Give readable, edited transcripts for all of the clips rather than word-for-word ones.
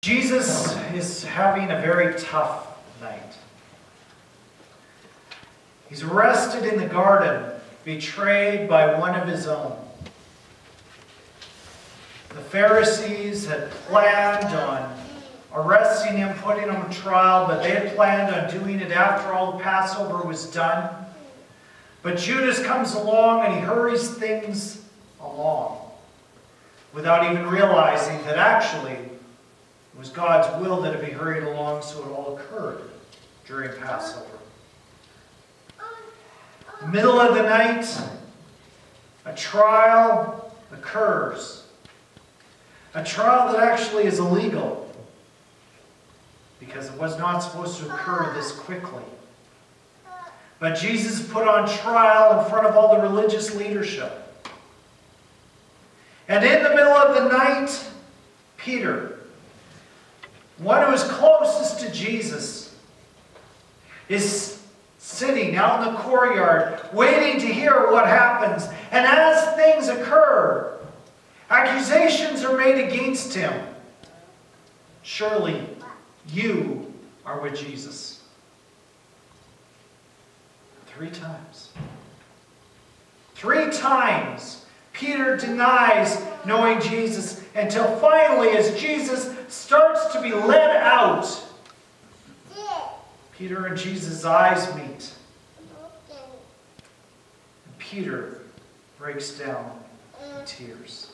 Jesus is having a very tough night. He's arrested in the garden, betrayed by one of his own. The Pharisees had planned on arresting him, putting him on trial, but they had planned on doing it after all the Passover was done. But Judas comes along and he hurries things along without even realizing that actually it was God's will that it be hurried along, so it all occurred during Passover. In the middle of the night, a trial occurs. A trial that actually is illegal because it was not supposed to occur this quickly. But Jesus is put on trial in front of all the religious leadership. And in the middle of the night, Peter, one who is closest to Jesus, is sitting out in the courtyard waiting to hear what happens. And as things occur, accusations are made against him. Surely you are with Jesus. 3 times. 3 times Peter denies knowing Jesus until finally, as Jesus starts to be led out, Peter and Jesus' eyes meet. And Peter breaks down in tears.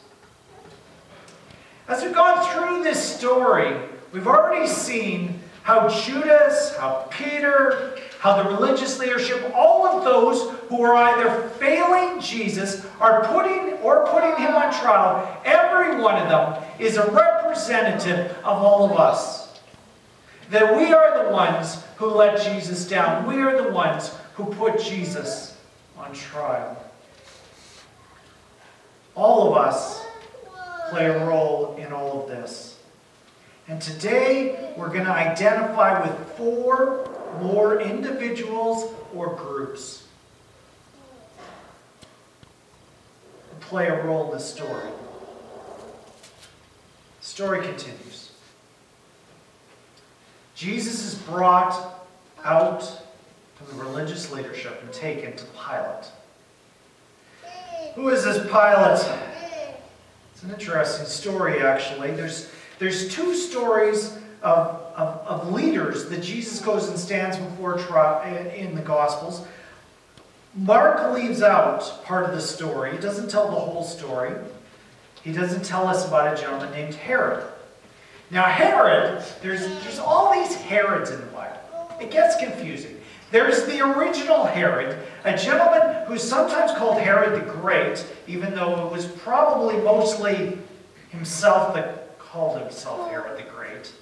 As we've gone through this story, we've already seen how Judas, how Peter, how the religious leadership, all of those who are either failing Jesus or putting him on trial, every one of them is a representative of all of us. That we are the ones who let Jesus down. We are the ones who put Jesus on trial. All of us play a role in all of this. And today we're going to identify with 4 more individuals or groups who play a role in this story. The story continues. Jesus is brought out from the religious leadership and taken to Pilate. Who is this Pilate? It's an interesting story, actually. There's 2 stories of leaders that Jesus goes and stands before trial in the Gospels. Mark leaves out part of the story. He doesn't tell the whole story. He doesn't tell us about a gentleman named Herod. Now Herod, there's all these Herods in the Bible. It gets confusing. There's the original Herod, a gentleman who's sometimes called Herod the Great, even though it was probably mostly himself that called himself Herod the Great.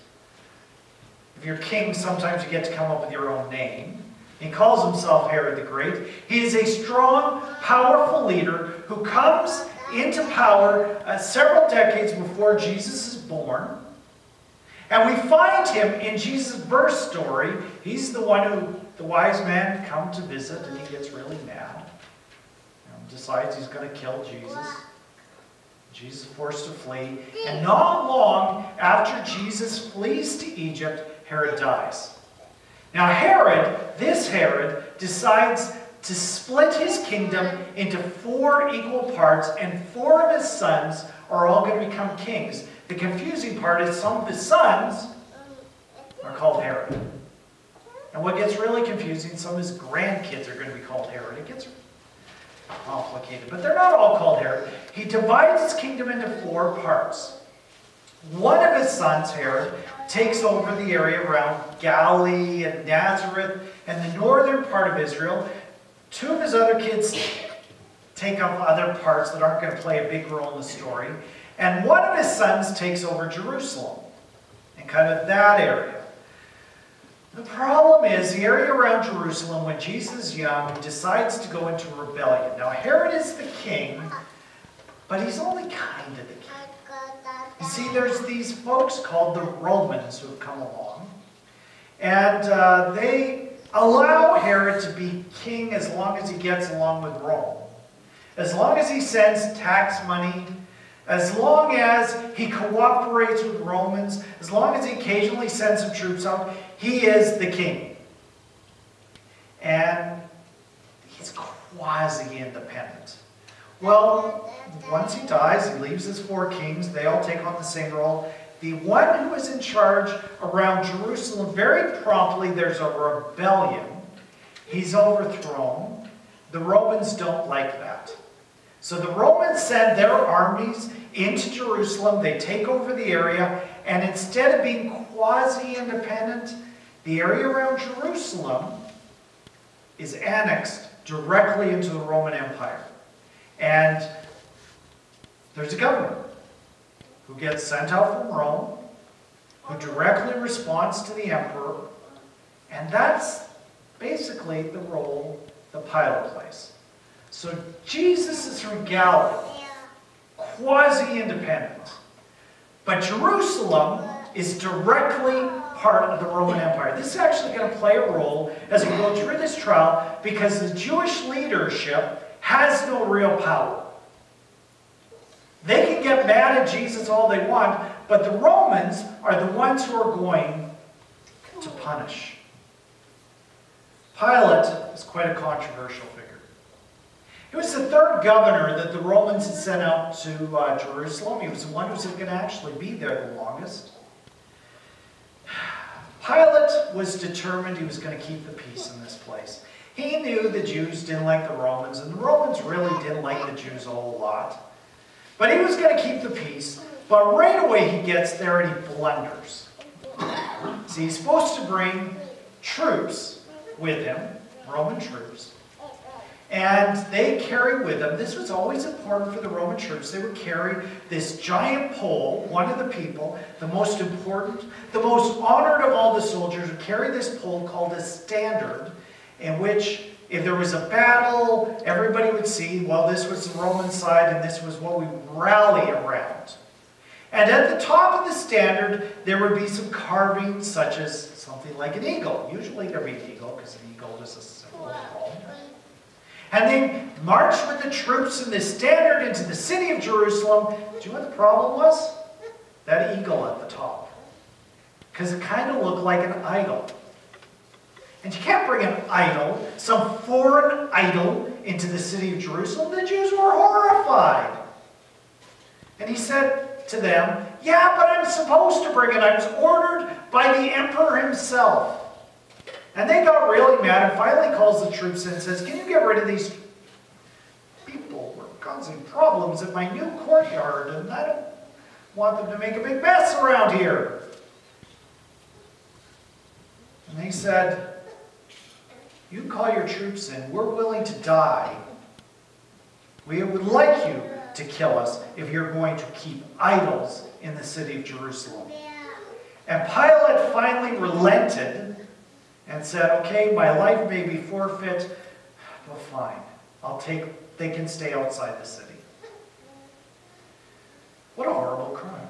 If you're king, sometimes you get to come up with your own name. He calls himself Herod the Great. He is a strong, powerful leader who comes into power several decades before Jesus is born. And we find him in Jesus' birth story. He's the one who the wise man come to visit, and he gets really mad. Decides he's going to kill Jesus. Jesus is forced to flee. And not long after Jesus flees to Egypt, Herod dies. Now Herod, this Herod, decides to split his kingdom into 4 equal parts, and 4 of his sons are all going to become kings. The confusing part is some of his sons are called Herod. And what gets really confusing, some of his grandkids are going to be called Herod. It gets complicated, but they're not all called Herod. He divides his kingdom into 4 parts. One of his sons, Herod, takes over the area around Galilee and Nazareth and the northern part of Israel. 2 of his other kids take up other parts that aren't going to play a big role in the story. And one of his sons takes over Jerusalem and kind of that area. The problem is, the area around Jerusalem, when Jesus is young, decides to go into rebellion. Now, Herod is the king, but he's only kind of the king. You see, there's these folks called the Romans who have come along, and they allow Herod to be king as long as he gets along with Rome. As long as he sends tax money, As long as he cooperates with Romans, as long as he occasionally sends some troops out, he is the king. And he's quasi-independent. Well, once he dies, he leaves his 4 kings. They all take on the same role. The one who is in charge around Jerusalem, very promptly, there's a rebellion. He's overthrown. The Romans don't like that. So the Romans send their armies into Jerusalem. They take over the area. And instead of being quasi-independent, the area around Jerusalem is annexed directly into the Roman Empire. And there's a governor who gets sent out from Rome, who directly responds to the emperor, and that's basically the role that Pilate plays. So Jesus is from Galilee, quasi-independent. But Jerusalem is directly part of the Roman Empire. This is actually going to play a role as we go through this trial because the Jewish leadership has no real power. They can get mad at Jesus all they want, but the Romans are the ones who are going to punish. Pilate is quite a controversial figure. He was the 3rd governor that the Romans had sent out to Jerusalem. He was the one who was going to actually be there the longest. Pilate was determined he was going to keep the peace in this place. He knew the Jews didn't like the Romans, and the Romans really didn't like the Jews a whole lot. But he was going to keep the peace, but right away he gets there and he blunders. See, he's supposed to bring troops with him, Roman troops, and they carry with them, this was always important for the Roman troops, they would carry this giant pole, one of the people, the most important, the most honored of all the soldiers, would carry this pole called a standard, in which if there was a battle, everybody would see, well, this was the Roman side and this was what we rally around. And at the top of the standard, there would be some carvings, such as something like an eagle. Usually there'd be an eagle, because an eagle is a symbol of Rome. And they marched with the troops and the standard into the city of Jerusalem. Do you know what the problem was? That eagle at the top. Because it kind of looked like an idol. And you can't bring an idol, some foreign idol, into the city of Jerusalem. The Jews were horrified. And he said to them, yeah, but I'm supposed to bring it. I was ordered by the emperor himself. And they got really mad and finally calls the troops in and says, can you get rid of these people who are causing problems in my new courtyard, and I don't want them to make a big mess around here. And they said, you call your troops in, we're willing to die. We would like you to kill us if you're going to keep idols in the city of Jerusalem. And Pilate finally relented and said, okay, my life may be forfeit, but fine. They can stay outside the city. What a horrible crime.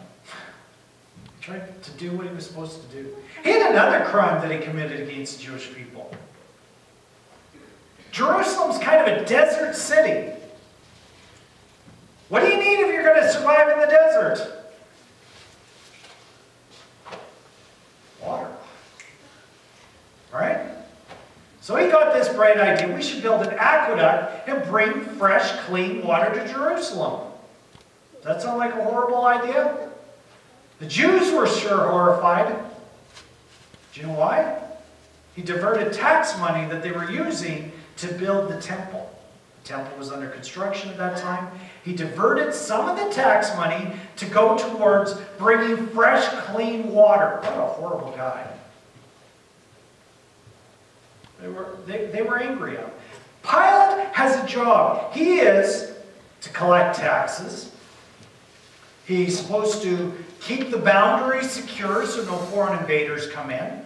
He tried to do what he was supposed to do. He had another crime that he committed against the Jewish people. Jerusalem's kind of a desert city. What do you need if you're going to survive in the desert? Water. Right? So he got this bright idea. We should build an aqueduct and bring fresh, clean water to Jerusalem. Does that sound like a horrible idea? The Jews were sure horrified. Do you know why? He diverted tax money that they were using to build the temple. The temple was under construction at that time. He diverted some of the tax money to go towards bringing fresh, clean water. What a horrible guy. They were angry at him. Pilate has a job. He is to collect taxes. He's supposed to keep the boundaries secure so no foreign invaders come in.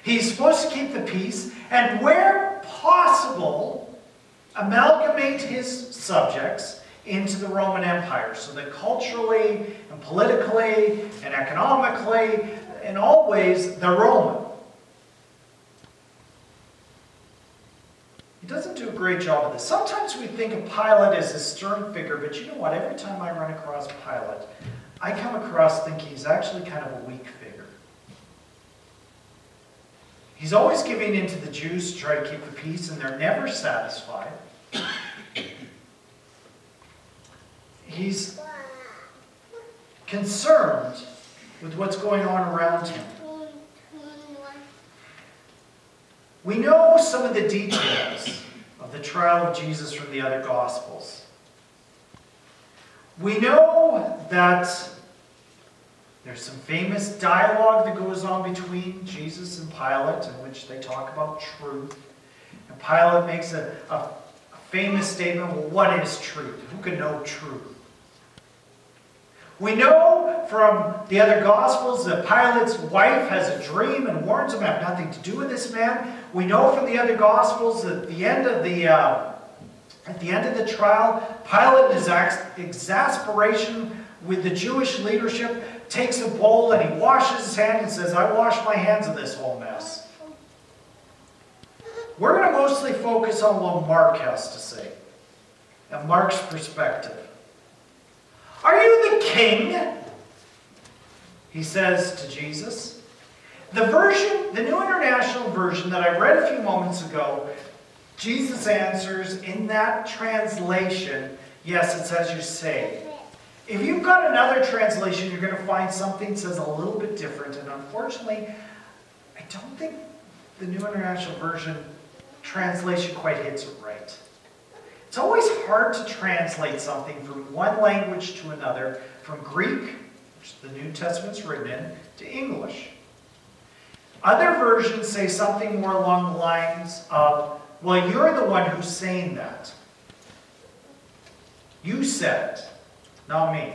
He's supposed to keep the peace, and where possible, amalgamate his subjects into the Roman Empire so that culturally and politically and economically, in all ways, they're Roman. He doesn't do a great job of this. Sometimes we think of Pilate as a stern figure, but you know what? Every time I run across Pilate, I come across thinking he's actually kind of a weak figure. He's always giving in to the Jews to try to keep the peace, and they're never satisfied. He's concerned with what's going on around him. We know some of the details of the trial of Jesus from the other Gospels. We know that there's some famous dialogue that goes on between Jesus and Pilate in which they talk about truth. And Pilate makes a famous statement, well, what is truth? Who can know truth? We know from the other Gospels that Pilate's wife has a dream and warns him, I have nothing to do with this man. We know from the other Gospels that at the end of the trial, Pilate, in his exasperation with the Jewish leadership, takes a bowl and he washes his hand and says, I wash my hands of this whole mess. We're going to mostly focus on what Mark has to say, and Mark's perspective. Are you the king? He says to Jesus. The New International Version that I read a few moments ago, Jesus answers in that translation, yes, it's as you say. If you've got another translation, you're going to find something that says a little bit different. And unfortunately, I don't think the New International Version translation quite hits it right. It's always hard to translate something from one language to another, from Greek, which the New Testament's written in, to English. Other versions say something more along the lines of, well, you're the one who's saying that. You said it, not me.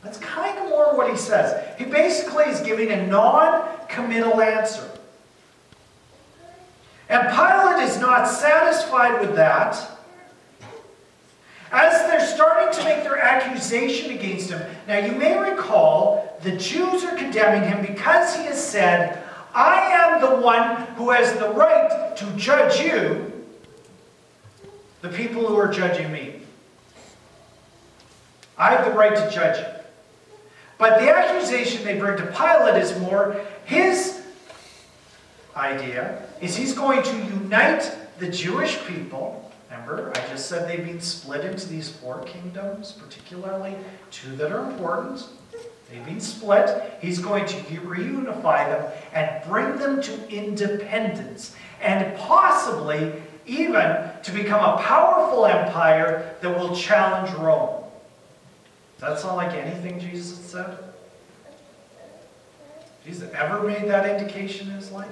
That's kind of more what he says. He basically is giving a non-committal answer. And Pilate is not satisfied with that. As they're starting to make their accusation against him, now you may recall the Jews are condemning him because he has said, I am the one who has the right to judge you, the people who are judging me. I have the right to judge you. But the accusation they bring to Pilate is more his idea is he's going to unite the Jewish people. Remember, I just said they've been split into these 4 kingdoms, particularly 2 that are important. They've been split. He's going to reunify them and bring them to independence, and possibly even to become a powerful empire that will challenge Rome. Does that sound like anything Jesus said? Jesus ever made that indication in his life?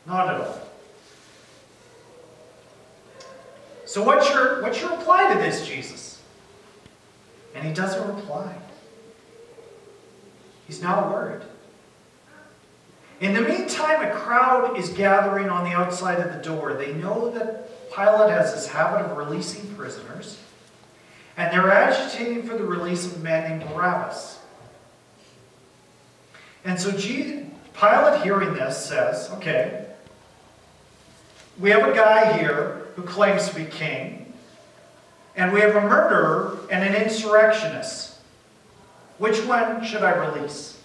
Not at all. So what's your reply to this, Jesus? And he doesn't reply. He's not worried. In the meantime, a crowd is gathering on the outside of the door. They know that Pilate has this habit of releasing prisoners, and they're agitating for the release of a man named Barabbas. And so Pilate, hearing this, says, okay, we have a guy here who claims to be king, and we have a murderer and an insurrectionist. Which one should I release?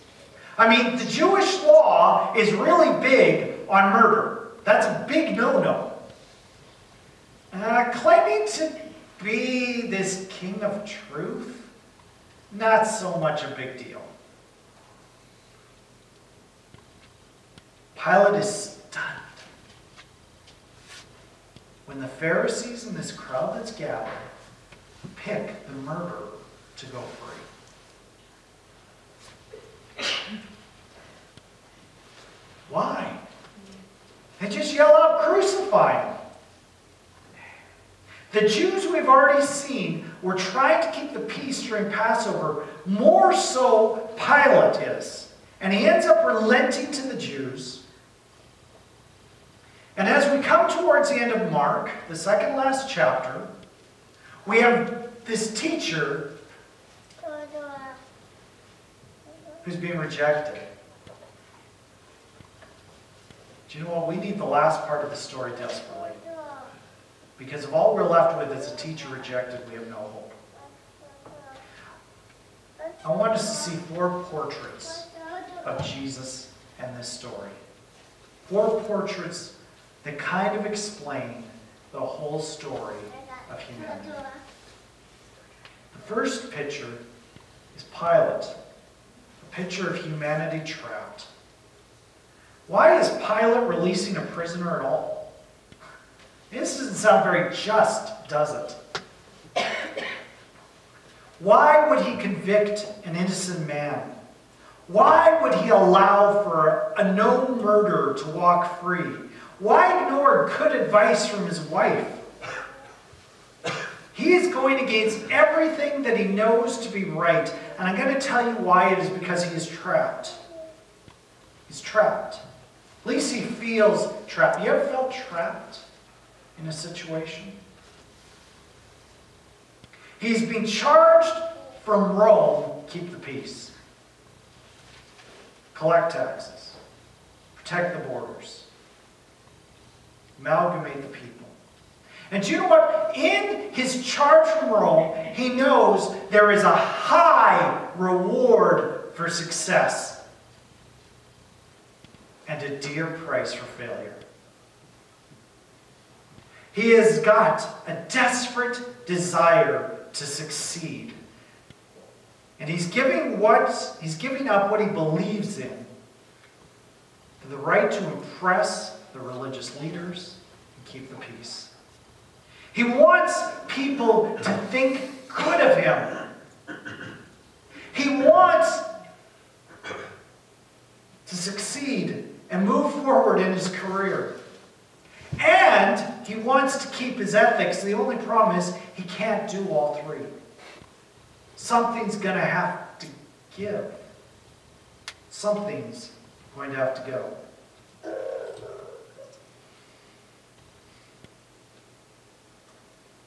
I mean, the Jewish law is really big on murder. That's a big no-no. Claiming to be this king of truth, not so much a big deal. Pilate is stunned when the Pharisees and this crowd that's gathered pick the murderer to go free. Why? They just yell out, crucify him. The Jews we've already seen were trying to keep the peace during Passover. More so Pilate is. And he ends up relenting to the Jews. And as we come towards the end of Mark, the second last chapter, we have this teacher who's being rejected. Do you know what? We need the last part of the story desperately. Because if all we're left with is a teacher rejected, we have no hope. I want us to see 4 portraits of Jesus and this story. 4 portraits that kind of explain the whole story of humanity. The first picture is Pilate, a picture of humanity trapped. Why is Pilate releasing a prisoner at all? This doesn't sound very just, does it? Why would he convict an innocent man? Why would he allow for a known murderer to walk free? Why ignore good advice from his wife? He is going against everything that he knows to be right. And I'm going to tell you why. It is because he is trapped. He's trapped. At least he feels trapped. You ever felt trapped in a situation? He's been charged from Rome, keep the peace. Collect taxes. Protect the borders. Amalgamate the people. And do you know what? In his charge from Rome, he knows there is a high reward for success and a dear price for failure. He has got a desperate desire to succeed. And he's giving up what he believes in for the right to impress the religious leaders and keep the peace. He wants people to think good of him. He wants to succeed and move forward in his career. And he wants to keep his ethics. The only problem is he can't do all 3. Something's going to have to give. Something's going to have to go.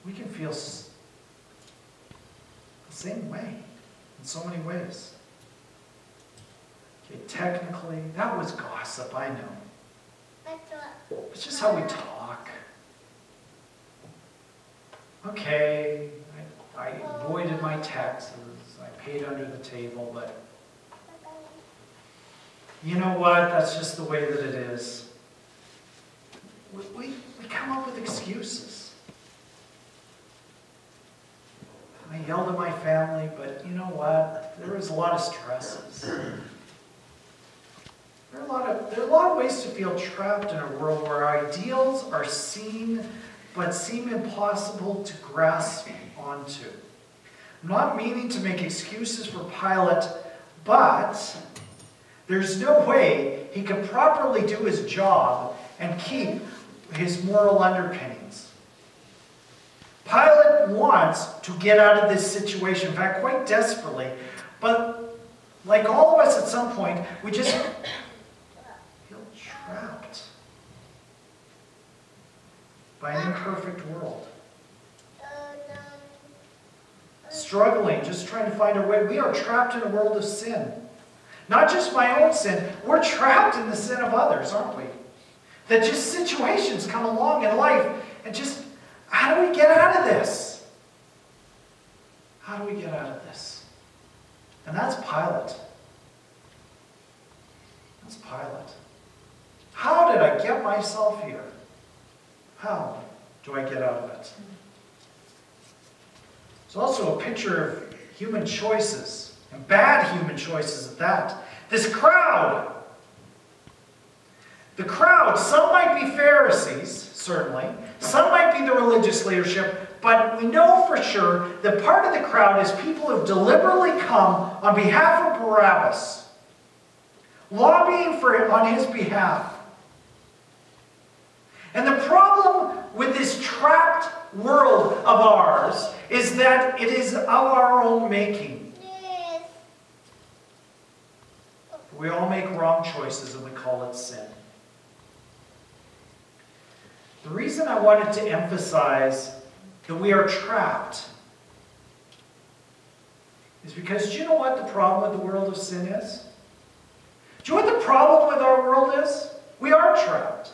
We can feel the same way in so many ways. Okay, technically, that was gossip, I know. It's just how we talk. Okay, I avoided my taxes, I paid under the table, but you know what? That's just the way that it is. We come up with excuses. I yelled at my family, but you know what? There was a lot of stresses. There are a lot of ways to feel trapped in a world where ideals are seen but seem impossible to grasp onto. I'm not meaning to make excuses for Pilate, but there's no way he could properly do his job and keep his moral underpinnings. Pilate wants to get out of this situation, in fact, quite desperately, but like all of us at some point, we just feel trapped by an imperfect world. Struggling, just trying to find our way. We are trapped in a world of sin. Not just my own sin, we're trapped in the sin of others, aren't we? That just situations come along in life and just, how do we get out of this? How do we get out of this? And that's Pilate. That's Pilate. How did I get myself here? How do I get out of it? It's also a picture of human choices, and bad human choices at that. This crowd. The crowd, some might be Pharisees, certainly. Some might be the religious leadership, but we know for sure that part of the crowd is people who have deliberately come on behalf of Barabbas, lobbying for him on his behalf. And the problem with this trapped world of ours is that it is of our own making. We all make wrong choices and we call it sin. The reason I wanted to emphasize that we are trapped is because do you know what the problem with the world of sin is? Do you know what the problem with our world is? We are trapped.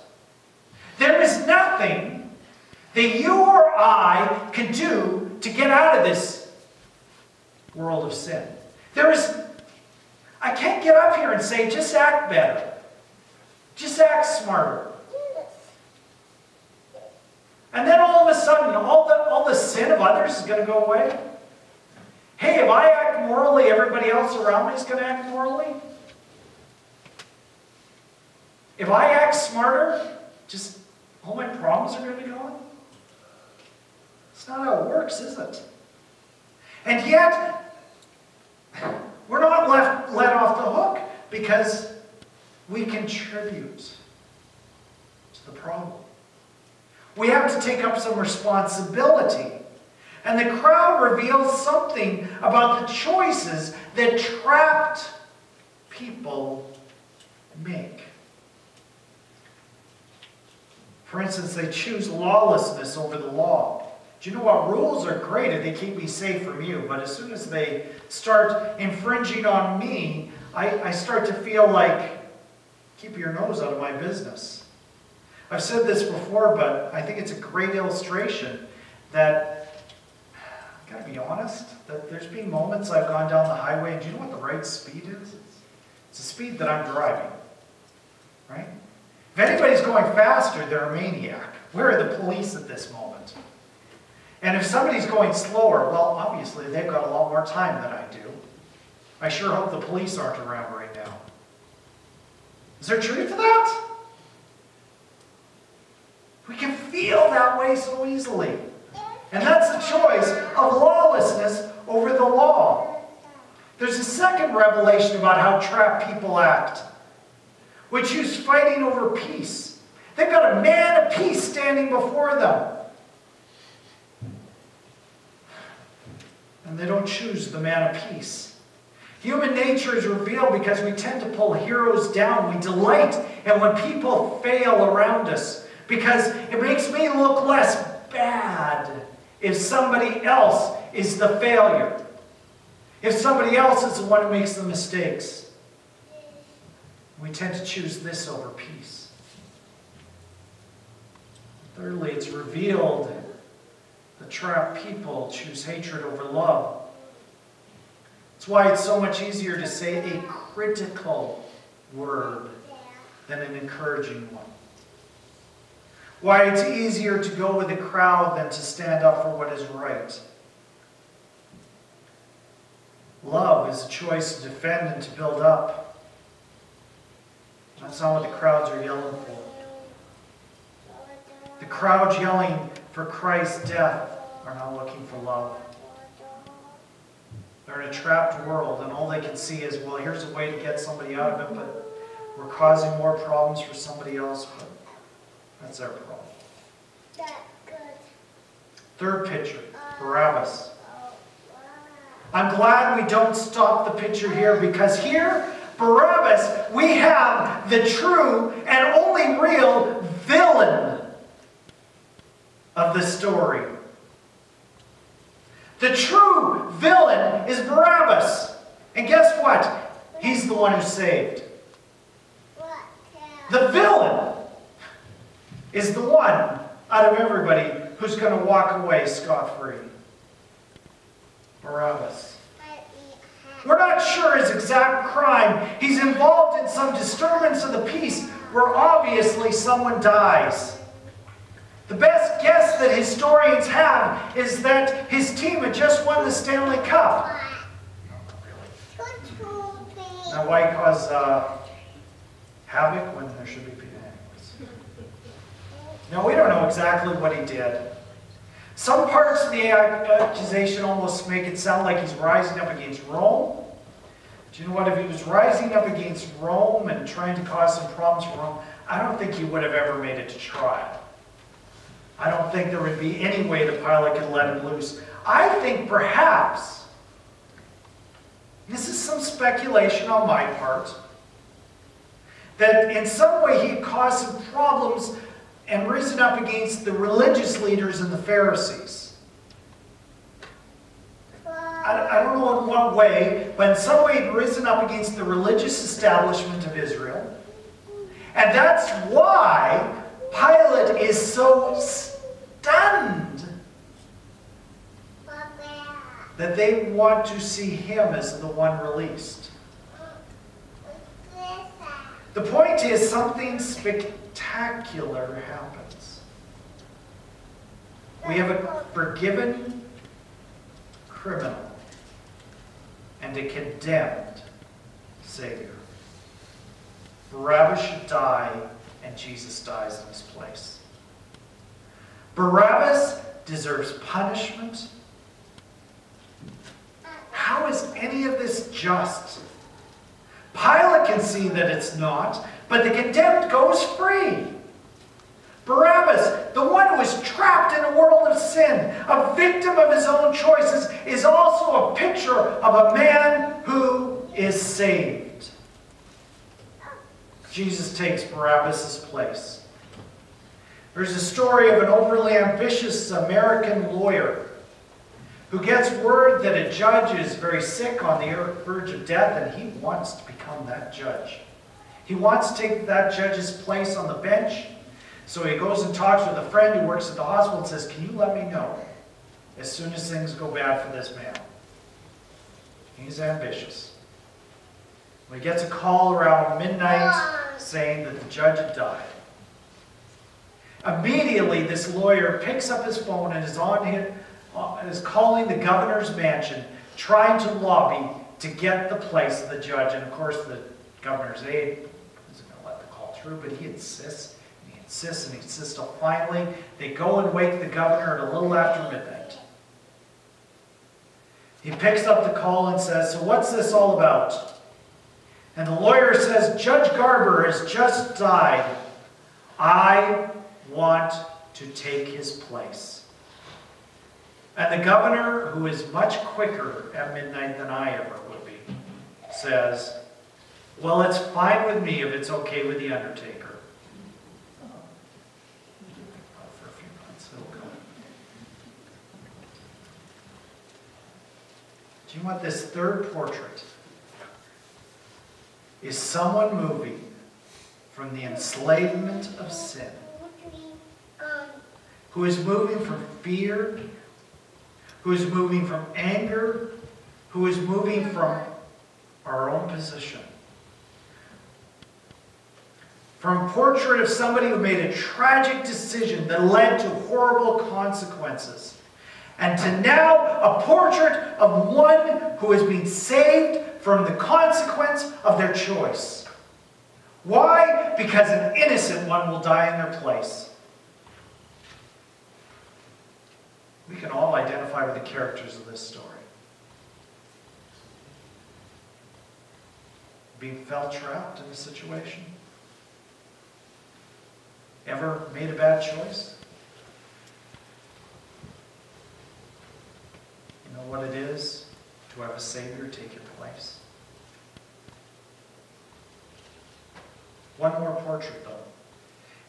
There is nothing that you or I can do to get out of this world of sin. I can't get up here and say, just act better. Just act smarter. And then all of a sudden, all the sin of others is going to go away. Hey, if I act morally, everybody else around me is going to act morally. If I act smarter, just all my problems are going to be gone. It's not how it works, is it? And yet, we're not let off the hook because we contribute to the problem. We have to take up some responsibility. And the crowd reveals something about the choices that trapped people make. For instance, they choose lawlessness over the law. Do you know what? Rules are great if they keep me safe from you, but as soon as they start infringing on me, I start to feel like, keep your nose out of my business. I've said this before, but I think it's a great illustration that, I've got to be honest, that there's been moments I've gone down the highway, and do you know what the right speed is? It's the speed that I'm driving, right? If anybody's going faster, they're a maniac. Where are the police at this moment? And if somebody's going slower, well, obviously they've got a lot more time than I do. I sure hope the police aren't around right now. Is there truth to that? We can feel that way so easily. And that's the choice of lawlessness over the law. There's a second revelation about how trapped people act, which is fighting over peace. They've got a man of peace standing before them. And they don't choose the man of peace. Human nature is revealed because we tend to pull heroes down. We delight in when people fail around us because it makes me look less bad if somebody else is the failure. If somebody else is the one who makes the mistakes. We tend to choose this over peace. Thirdly, it's revealed that trapped people choose hatred over love. That's why it's so much easier to say a critical word than an encouraging one. Why it's easier to go with the crowd than to stand up for what is right. Love is a choice to defend and to build up. That's not what the crowds are yelling for. The crowds yelling for Christ's death are not looking for love. They're in a trapped world, and all they can see is, well, here's a way to get somebody out of it, but we're causing more problems for somebody else. But that's their problem. Third picture, Barabbas. I'm glad we don't stop the picture here, because here, Barabbas, we have the true and only real villain of the story. The true villain is Barabbas. And guess what? He's the one who's saved. The villain is the one out of everybody who's going to walk away scot-free. Barabbas. We're not sure his exact crime. He's involved in some disturbance of the peace where obviously someone dies. The best guess that historians have is that his team had just won the Stanley Cup. Now, why cause havoc when there should be peace? Now, we don't know exactly what he did. Some parts of the accusation almost make it sound like he's rising up against Rome. Do you know what? If he was rising up against Rome and trying to cause some problems for Rome, I don't think he would have ever made it to trial. I don't think there would be any way that Pilate could let him loose. I think perhaps, this is some speculation on my part, that in some way he caused some problems and risen up against the religious leaders and the Pharisees. I don't know in what way, but in some way he'd risen up against the religious establishment of Israel. And that's why Pilate is so stunned that they want to see him as the one released. The point is, something spectacular happens. We have a forgiven criminal and a condemned Savior. Barabbas should die, and Jesus dies in his place. Barabbas deserves punishment. How is any of this just? Pilate can see that it's not, but the condemned goes free. Barabbas, the one who is trapped in a world of sin, a victim of his own choices, is also a picture of a man who is saved. Jesus takes Barabbas' place. There's a story of an overly ambitious American lawyer who gets word that a judge is very sick on the verge of death, and he wants to become that judge. He wants to take that judge's place on the bench. So he goes and talks with a friend who works at the hospital and says, "Can you let me know as soon as things go bad for this man?" He's ambitious. Well, he gets a call around midnight saying that the judge had died. Immediately, this lawyer picks up his phone and is calling the governor's mansion, trying to lobby to get the place of the judge. And of course, the governor's aide isn't going to let the call through, but he insists, and he insists, and he insists till finally they go and wake the governor at a little after midnight. He picks up the call and says, "So what's this all about?" And the lawyer says, "Judge Garber has just died. I want to take his place." And the governor, who is much quicker at midnight than I ever would be, says, "Well, it's fine with me if it's okay with the undertaker." For a few months, it'll go. Do you want this third portrait? Is someone moving from the enslavement of sin, who is moving from fear, who is moving from anger, who is moving from our own position. From a portrait of somebody who made a tragic decision that led to horrible consequences, and to now a portrait of one who has been saved from the consequence of their choice. Why? Because an innocent one will die in their place. We can all identify with the characters of this story. Being felt trapped in a situation? Ever made a bad choice? You know what it is to have a Savior take your place? One more portrait, though.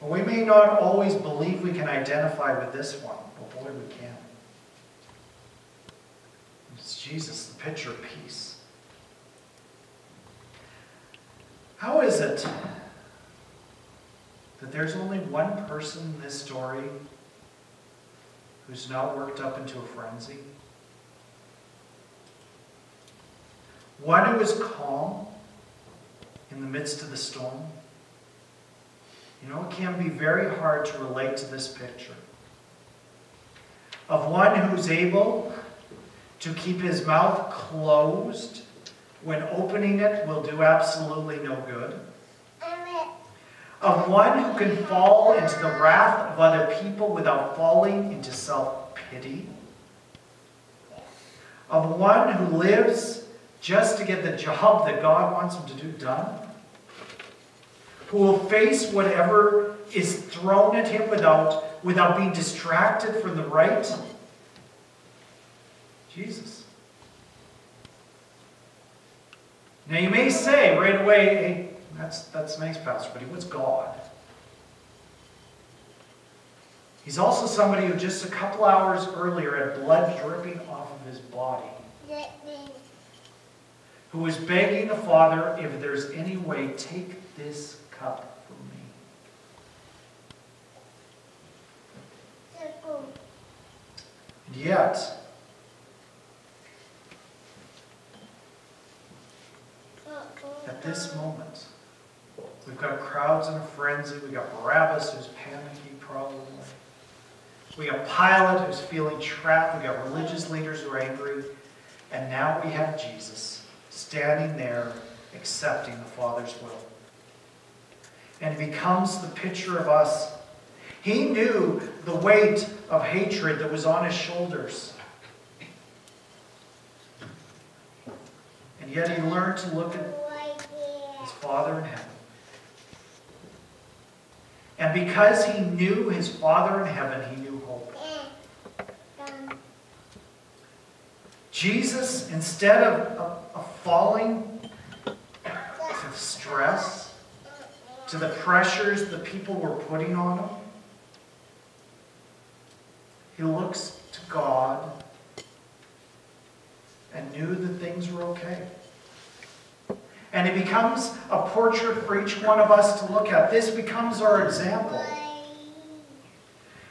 And we may not always believe we can identify with this one, but boy, we can. It's Jesus, the picture of peace. How is it that there's only one person in this story who's not worked up into a frenzy? One who is calm in the midst of the storm? You know, it can be very hard to relate to this picture of one who's able to keep his mouth closed when opening it will do absolutely no good. Of one who can fall into the wrath of other people without falling into self-pity. Of one who lives just to get the job that God wants him to do done. Who will face whatever is thrown at him without being distracted from the right. Jesus. Now you may say right away, "Hey, that's nice, Pastor, but he was God." He's also somebody who just a couple hours earlier had blood dripping off of his body. Who was begging the Father, "If there's any way, take this cup from me." Yet, at this moment, we've got crowds in a frenzy. We've got Barabbas who's panicking probably. We got Pilate who's feeling trapped. We've got religious leaders who are angry. And now we have Jesus standing there accepting the Father's will. And he becomes the picture of us. He knew the weight of hatred that was on his shoulders. And yet he learned to look at his Father in heaven. And because he knew his Father in heaven, he knew hope. Jesus, instead of falling to the stress, to the pressures the people were putting on him, he looks to God and knew that things were okay. And it becomes a portrait for each one of us to look at. This becomes our example.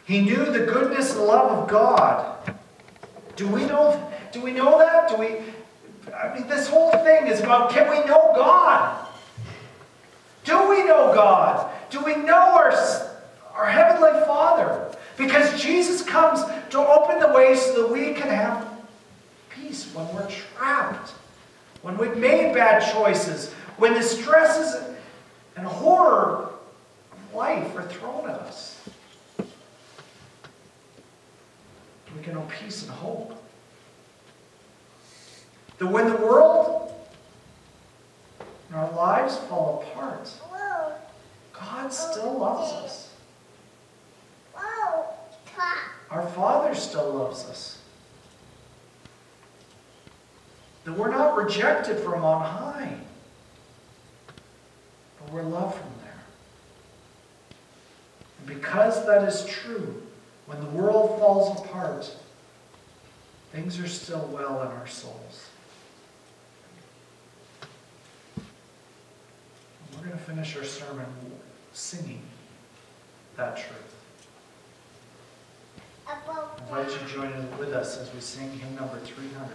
He knew the goodness and love of God. Do we know that? I mean, this whole thing is about, can we know God? Do we know God? Do we know our Heavenly Father? Because Jesus comes to open the way so that we can have peace when we're trapped, when we've made bad choices, when the stresses and horror of life are thrown at us. We can know peace and hope. That when the world and our lives fall apart, God still loves us. Our Father still loves us. That we're not rejected from on high, but we're loved from there. And because that is true, when the world falls apart, things are still well in our souls. And we're going to finish our sermon singing that truth. I invite you to join in with us as we sing hymn number 300.